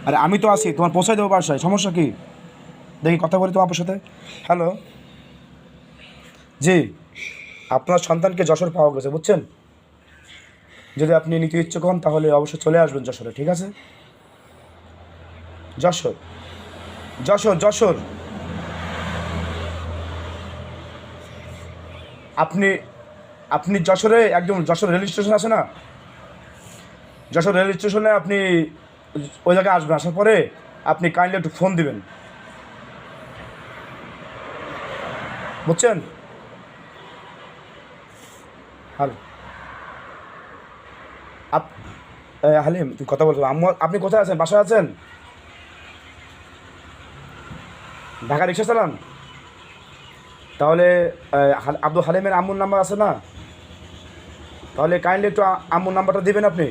আরে আমি তো আছি, তোমার পৌঁছাই দেবো বাসায়, সমস্যা কি? দেখি কথা বলি তোমার সাথে। হ্যালো, জি, আপনার সন্তানকে যশোর পাওয়া গেছে, বুঝছেন? যদি আপনি নিতে ইচ্ছুক হন তাহলে অবশ্যই চলে আসবেন যশোরে, ঠিক আছে? যশোর, যশোর, যশোর। আপনি আপনি যশোরে একদম যশোর রেল স্টেশন আছে না, যশোর রেল স্টেশনে আপনি ওই জায়গায় আসবেন। আসার পরে আপনি কাইন্ডলি একটু ফোন দিবেন, বুঝছেন? হ্যালো, আপ হালিম, তুমি কথা বলছো আম্মু, আপনি কোথায় আছেন? বাসায় আছেন? ঢাকা রিক্সা চালান? তাহলে আব্দুল হালিমের আম্মুর নাম্বার আছে না? তাহলে কাইন্ডলি একটু আম্মুর নাম্বারটা দিবেন আপনি।